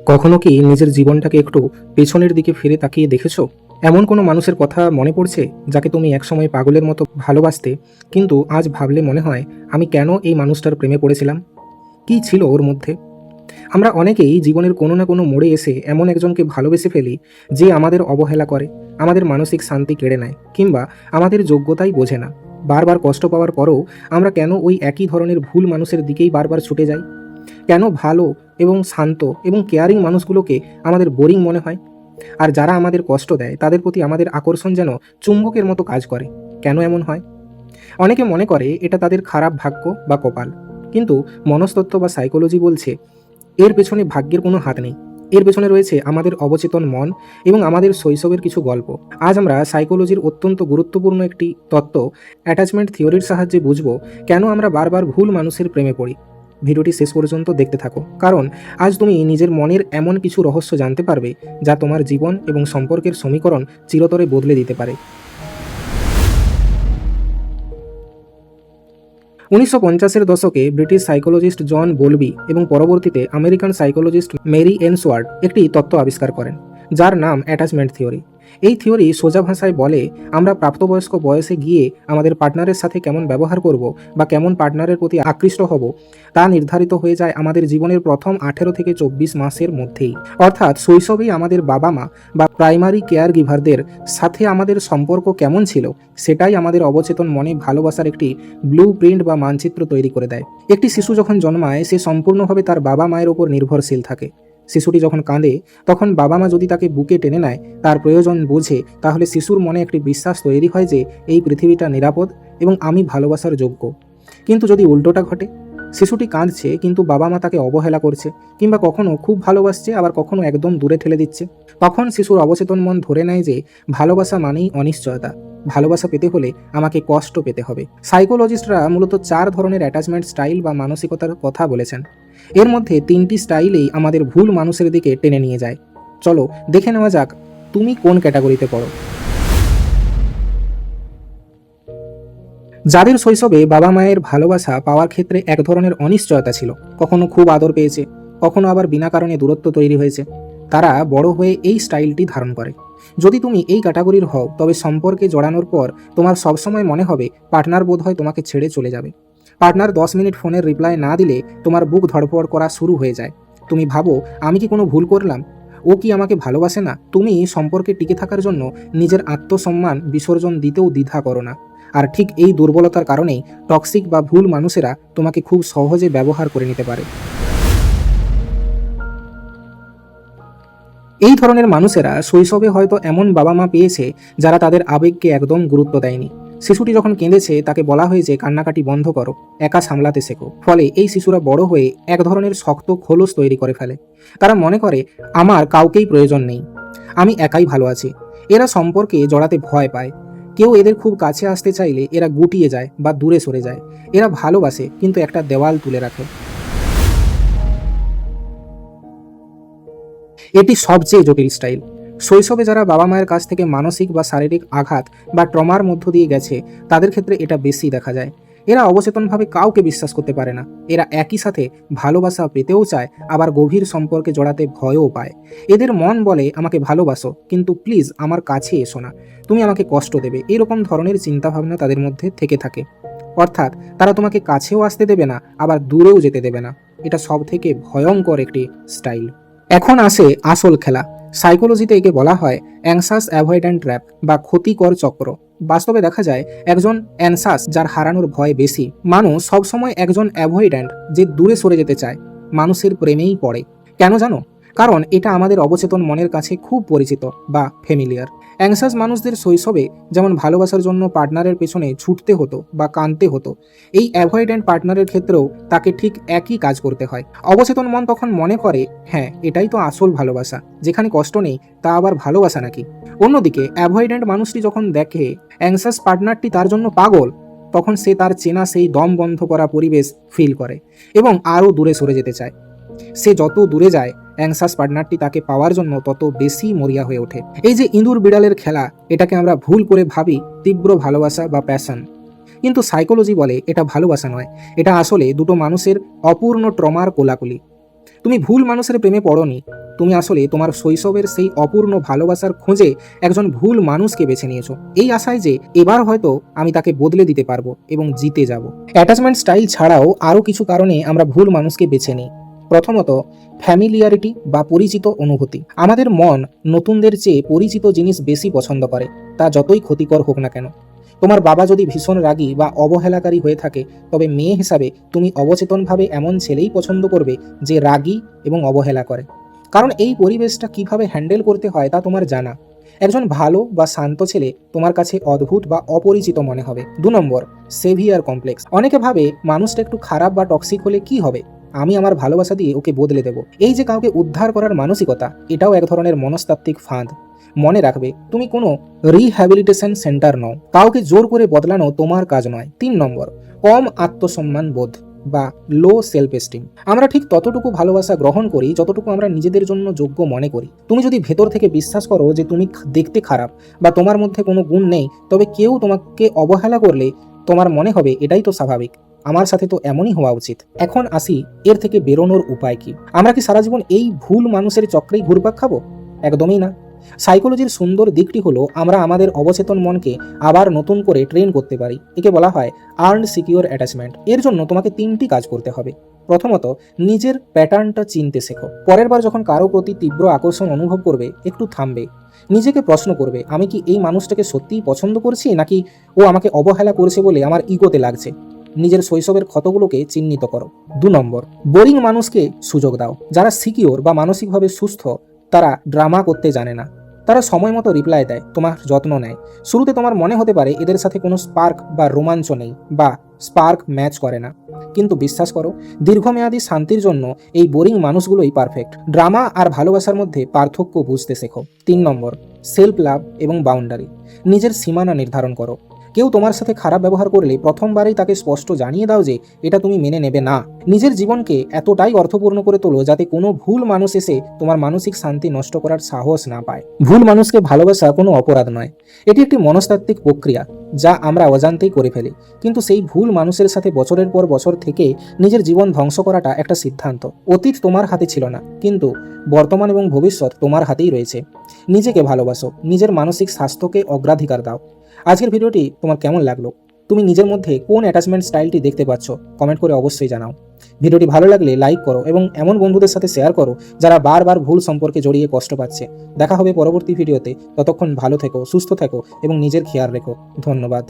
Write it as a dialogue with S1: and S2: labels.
S1: কখনো কি নিজের জীবনটাকে একটু পেছনের দিকে ফিরে তাকিয়ে দেখেছো? এমন কোনো মানুষের কথা মনে পড়ছে যাকে তুমি একসময় পাগলের মতো ভালোবাসতে, কিন্তু আজ ভাবলে মনে হয় আমি কেন এই মানুষটার প্রেমে পড়েছিলাম? কী ছিল ওর মধ্যে? আমরা অনেকেই জীবনের কোনো না কোনো মোড়ে এসে এমন একজনকে ভালোবেসে ফেলি যে আমাদের অবহেলা করে, আমাদের মানসিক শান্তি কেড়ে নেয়, কিংবা আমাদের যোগ্যতাই বোঝে না। বারবার কষ্ট পাওয়ার পরও আমরা কেন ওই একই ধরনের ভুল মানুষের দিকেই বারবার ছুটে যাই? কেন ভালো এবং শান্ত এবং কেয়ারিং মানুষগুলোকে আমাদের বোরিং মনে হয়, আর যারা আমাদের কষ্ট দেয় তাদের প্রতি আমাদের আকর্ষণ যেন চুম্বকের মতো কাজ করে? কেন এমন হয়? অনেকে মনে করে এটা তাদের খারাপ ভাগ্য বা কপাল, কিন্তু মনস্তত্ত্ব বা সাইকোলজি বলছে এর পেছনে ভাগ্যের কোনো হাত নেই। এর পেছনে রয়েছে আমাদের অবচেতন মন এবং আমাদের শৈশবের কিছু গল্প। আজ আমরা সাইকোলজির অত্যন্ত গুরুত্বপূর্ণ একটি তত্ত্ব, অ্যাটাচমেন্ট থিওরির সাহায্যে বুঝব কেন আমরা বারবার ভুল মানুষের প্রেমে পড়ি। ভিডিওটি শেষ পর্যন্ত দেখতে থাকো, কারণ আজ তুমি নিজের মনের এমন কিছু রহস্য জানতে পারবে যা তোমার জীবন এবং সম্পর্কের সমীকরণ চিরতরে বদলে দিতে পারে। 1950-এর দশকে ব্রিটিশ সাইকোলজিস্ট জন বোলবি এবং পরবর্তীতে আমেরিকান সাইকোলজিস্ট মেরি এনসওয়ার্ড একটি তত্ত্ব আবিষ্কার করেন, যার নাম অ্যাটাচমেন্ট থিওরি। এই থিওরি সোজা ভাষায় বলে আমরা প্রাপ্তবয়স্ক বয়সে গিয়ে আমাদের পার্টনারের সাথে কেমন ব্যবহার করব বা কেমন পার্টনারের প্রতি আকৃষ্ট হব তা নির্ধারিত হয়ে যায় আমাদের জীবনের প্রথম 18 থেকে 24 মাসের মধ্যেই। অর্থাৎ শৈশবেই আমাদের বাবা মা বা প্রাইমারি কেয়ার গিভারদের সাথে আমাদের সম্পর্ক কেমন ছিল সেটাই আমাদের অবচেতন মনে ভালোবাসার একটি ব্লু প্রিন্ট বা মানচিত্র তৈরি করে দেয়। একটি শিশু যখন জন্মায় সে সম্পূর্ণভাবে তার বাবা মায়ের ওপর নির্ভরশীল থাকে। শিশুটি যখন কাঁদে তখন বাবা মা যদি তাকে বুকে টেনে নেয়, তার প্রয়োজন বোঝে, তাহলে শিশুর মনে একটি বিশ্বাস তৈরি হয় যে এই পৃথিবীটা নিরাপদ এবং আমি ভালোবাসার যোগ্য। কিন্তু যদি উল্টোটা ঘটে, শিশুটি কাঁদছে কিন্তু বাবা মা তাকে অবহেলা করছে, কিংবা কখনো খুব ভালোবাসছে আবার কখনো একদম দূরে ঠেলে দিচ্ছে, তখন শিশুর অবচেতন মন ধরে নেয় যে ভালোবাসা মানেই অনিশ্চয়তা। ভালোবাসা পেতে হলে আমাকে কষ্ট পেতে হবে। সাইকোলজিস্টরা মূলত 4 ধরনের অ্যাটাচমেন্ট স্টাইল বা মানসিকতার কথা বলেছেন। এর মধ্যে 3টি স্টাইলেই আমাদের ভুল মানুষের দিকে টেনে নিয়ে যায়। চলো দেখে নেওয়া যাক তুমি কোন ক্যাটাগরিতে পড়ো। যাদের শৈশবে বাবা মায়ের ভালোবাসা পাওয়ার ক্ষেত্রে এক ধরনের অনিশ্চয়তা ছিল, কখনো খুব আদর পেয়েছে, কখনো আবার বিনা কারণে দূরত্ব তৈরি হয়েছে, তারা বড় হয়ে এই স্টাইলটি ধারণ করে। যদি তুমি এই ক্যাটাগরির হও, তবে সম্পর্কে জড়ানোর পর তোমার সবসময় মনে হবে পার্টনার বোধহয় তোমাকে ছেড়ে চলে যাবে। পার্টনার 10 মিনিট ফোনের রিপ্লাই না দিলে তোমার বুক ধড়ফড় করা শুরু হয়ে যায়। তুমি ভাবো আমি কি কোনো ভুল করলাম? ও কি আমাকে ভালোবাসে না? তুমি সম্পর্কে টিকে থাকার জন্য নিজের আত্মসম্মান বিসর্জন দিতেও দ্বিধা করো না। আর ঠিক এই দুর্বলতার কারণেই টক্সিক বা ভুল মানুষেরা তোমাকে খুব সহজে ব্যবহার করে নিতে পারে। এই ধরনের মানুষেরা শৈশবে হয়তো এমন বাবা মা পেয়েছে যারা তাদের আবেগকে একদম গুরুত্ব দেয়নি। শিশুটি যখন কেঁদেছে তাকে বলা হয়েছে কান্নাকাটি বন্ধ করো, একা সামলাতে শেখো। ফলে এই শিশুরা বড় হয়ে এক ধরনের শক্ত খোলস তৈরি করে ফেলে। তারা মনে করে আমার কাউকেই প্রয়োজন নেই, আমি একাই ভালো আছি। এরা সম্পর্কে জড়াতে ভয় পায়। কেউ এদের খুব কাছে আসতে চাইলে এরা গুটিয়ে যায় বা দূরে সরে যায়। এরা ভালোবাসে কিন্তু একটা দেওয়াল তুলে রাখে। এটি সবচেয়ে জটিল স্টাইল। শৈশবে যারা বাবা মায়ের কাছ থেকে মানসিক বা শারীরিক আঘাত বা ট্রমার মধ্য দিয়ে গেছে তাদের ক্ষেত্রে এটা বেশি দেখা যায়। এরা অবচেতনভাবে কাউকে বিশ্বাস করতে পারে না। এরা একই সাথে ভালোবাসা পেতেও চায়, আবার গভীর সম্পর্কে জড়াতে ভয়ও পায়। এদের মন বলে আমাকে ভালোবাসো, কিন্তু প্লিজ আমার কাছে এসো না, তুমি আমাকে কষ্ট দেবে। এরকম ধরনের চিন্তাভাবনা তাদের মধ্যে থেকে থাকে। অর্থাৎ তারা তোমাকে কাছেও আসতে দেবে না, আবার দূরেও যেতে দেবে না। এটা সব থেকে ভয়ঙ্কর একটি স্টাইল। এখন আসে আসল খেলা। সাইকোলজিতে একে বলা হয় অ্যাংসাস অ্যাভয়েড্যান্ট ট্র্যাপ বা ক্ষতিকর চক্র। বাস্তবে দেখা যায় একজন অ্যানসাস যার হারানোর ভয় বেশি মানুষ সবসময় একজন অ্যাভয়েড্যান্ট যে দূরে সরে যেতে চায় মানুষের প্রেমেই পড়ে। কেন জানো? কারণ এটা আমাদের অবচেতন মনের কাছে খুব পরিচিত বা ফ্যামিলিয়ার। অ্যাংসাস মানুষদের শৈশবে যেমন ভালোবাসার জন্য পার্টনারের পেছনে ছুটতে হতো বা কাঁদতে হতো, এই অ্যাভয়েডেন্ট পার্টনারের ক্ষেত্রেও তাকে ঠিক একই কাজ করতে হয়। অবচেতন মন তখন মনে করে হ্যাঁ এটাই তো আসল ভালোবাসা, যেখানে কষ্ট নেই তা আবার ভালোবাসা নাকি? অন্যদিকে অ্যাভয়েডেন্ট মানুষটি যখন দেখে অ্যাংসাস পার্টনারটি তার জন্য পাগল, তখন সে তার চেনা সেই দম বন্ধ করা পরিবেশ ফিল করে এবং আরও দূরে সরে যেতে চায়। সে যত দূরে যায় অ্যাংসাস পার্টনারটি তাকে পাওয়ার জন্য তত বেশি মরিয়া হয়ে ওঠে। এই যে ইঁদুর বিড়ালের খেলা, এটাকে আমরা ভুল করে ভাবি তীব্র ভালোবাসা বা প্যাশন, কিন্তু সাইকোলজি বলে এটা ভালোবাসা নয়, এটা আসলে দুটো মানুষের অপূর্ণ ট্রমার কোলাকুলি। তুমি ভুল মানুষের প্রেমে পড়োনি, তুমি আসলে তোমার শৈশবের সেই অপূর্ণ ভালোবাসার খোঁজে একজন ভুল মানুষকে বেছে নিয়েছো, এই আশায় যে এবার হয়তো আমি তাকে বদলে দিতে পারবো এবং জিতে যাব। অ্যাটাচমেন্ট স্টাইল ছাড়াও আরও কিছু কারণে আমরা ভুল মানুষকে বেছে নিই। প্রথমত, ফ্যামিলিয়ারিটি বা পরিচিত অনুভূতি। আমাদের মন নতুনদের চেয়ে পরিচিত জিনিস বেশি পছন্দ করে, তা যতই ক্ষতিকর হোক না কেন। তোমার বাবা যদি ভীষণ রাগী বা অবহেলাকারী হয়ে থাকে, তবে মেয়ে হিসাবে তুমি অবচেতনভাবে এমন ছেলেই পছন্দ করবে যে রাগী এবং অবহেলা করে, কারণ এই পরিবেশটা কিভাবে হ্যান্ডেল করতে হয় তা তোমার জানা। একজন ভালো বা শান্ত ছেলে তোমার কাছে অদ্ভুত বা অপরিচিত মনে হবে। 2 নম্বর, সেভিয়ার কমপ্লেক্স। অনেকে ভাবে মানুষটা একটু খারাপ বা টক্সিক হলে কি হবে, আমি আমার ভালোবাসা দিয়ে ওকে বদলে দেব। এই যে কাউকে উদ্ধার করার মানসিকতা, এটাও এক ধরনের মনস্তাত্ত্বিক ফাঁদ। মনে রাখবে, তুমি কোনো রিহ্যাবিলিটেশন সেন্টার নও, কাউকে জোর করে বদলানো তোমার কাজ নয়। 3 নম্বর, কম আত্মসম্মান বোধ বা লো সেলফ এস্টিম। আমরা ঠিক ততটুকু ভালোবাসা গ্রহণ করি যতটুকু আমরা নিজেদের জন্য যোগ্য মনে করি। তুমি যদি ভেতর থেকে বিশ্বাস করো যে তুমি দেখতে খারাপ বা তোমার মধ্যে কোনো গুণ নেই, তবে কেউ তোমাকে অবহেলা করলে তোমার মনে হবে এটাই তো স্বাভাবিক, আমার সাথে তো এমনই হওয়া উচিত। এখন আসি এর থেকে বেরোনোর উপায় কি। আমরা কি সারা জীবন এই ভুল মানুষের চক্রেই ঘুরপাক খাবো? একদমই না। সাইকোলজির সুন্দর দিকটি হলো আমরা আমাদের অবচেতন মনকে আবার নতুন করে ট্রেন করতে পারি। একে বলা হয় আর্নড সিকিউর অ্যাটাচমেন্ট। এর জন্য তোমাকে 3টি কাজ করতে হবে। প্রথমত, নিজের প্যাটার্নটা চিনতে শেখো। পরের বার যখন কারো প্রতি তীব্র আকর্ষণ অনুভব করবে, একটু থামবে, নিজেকে প্রশ্ন করবে, আমি কি এই মানুষটাকে সত্যিই পছন্দ করছি, নাকি ও আমাকে অবহেলা করছে বলে আমার ইগোতে লাগছে। নিজের শৈশবের ক্ষতগুলোকে চিহ্নিত করো। 2 নম্বর, বোরিং মানুষকে সুযোগ দাও। যারা সিকিউর বা মানসিকভাবে সুস্থ, তারা ড্রামা করতে জানে না। তারা সময় মতো রিপ্লাই দেয়, তোমার যত্ন নেয়। শুরুতে তোমার মনে হতে পারে এদের সাথে কোনো স্পার্ক বা রোমাঞ্চ নেই বা স্পার্ক ম্যাচ করে না, কিন্তু বিশ্বাস করো, দীর্ঘমেয়াদী শান্তির জন্য এই বোরিং মানুষগুলোই পারফেক্ট। ড্রামা আর ভালোবাসার মধ্যে পার্থক্য বুঝতে শেখো। 3 নম্বর, সেলফ লাভ এবং বাউন্ডারি। নিজের সীমানা নির্ধারণ করো। কেউ তোমার সাথে খারাপ ব্যবহার করলে প্রথমবারেই তাকে স্পষ্ট জানিয়ে দাও যে এটা তুমি মেনে নেবে না। নিজের জীবনকে এতটাই অর্থপূর্ণ করে তোলো যাতে কোনো ভুল মানুষ এসে তোমার মানসিক শান্তি নষ্ট করার সাহস না পায়। ভুল মানুষকে ভালোবাসা কোনো অপরাধ নয়, এটি একটি মনস্তাত্ত্বিক প্রক্রিয়া যা আমরা অজান্তেই করে ফেলি। কিন্তু সেই ভুল মানুষের সাথে বছরের পর বছর থেকে নিজের জীবন ধ্বংস করাটা একটা সিদ্ধান্ত। অতীত তোমার হাতে ছিল না, কিন্তু বর্তমান এবং ভবিষ্যৎ তোমার হাতেই রয়েছে। নিজেকে ভালোবাসো, নিজের মানসিক স্বাস্থ্যকে অগ্রাধিকার দাও। আজকের ভিডিওটি তোমার কেমন লাগলো? তুমি নিজের মধ্যে কোন অ্যাটাচমেন্ট স্টাইলটি দেখতে পাচ্ছ? কমেন্ট করে অবশ্যই জানাও। ভিডিওটি ভালো লাগলে লাইক করো এবং এমন বন্ধুদের সাথে শেয়ার করো যারা বারবার ভুল সম্পর্কে জড়িয়ে কষ্ট পাচ্ছে। দেখা হবে পরবর্তী ভিডিওতে। ততক্ষণ ভালো থেকো, সুস্থ থেকো এবং নিজের খেয়াল রেখো। ধন্যবাদ।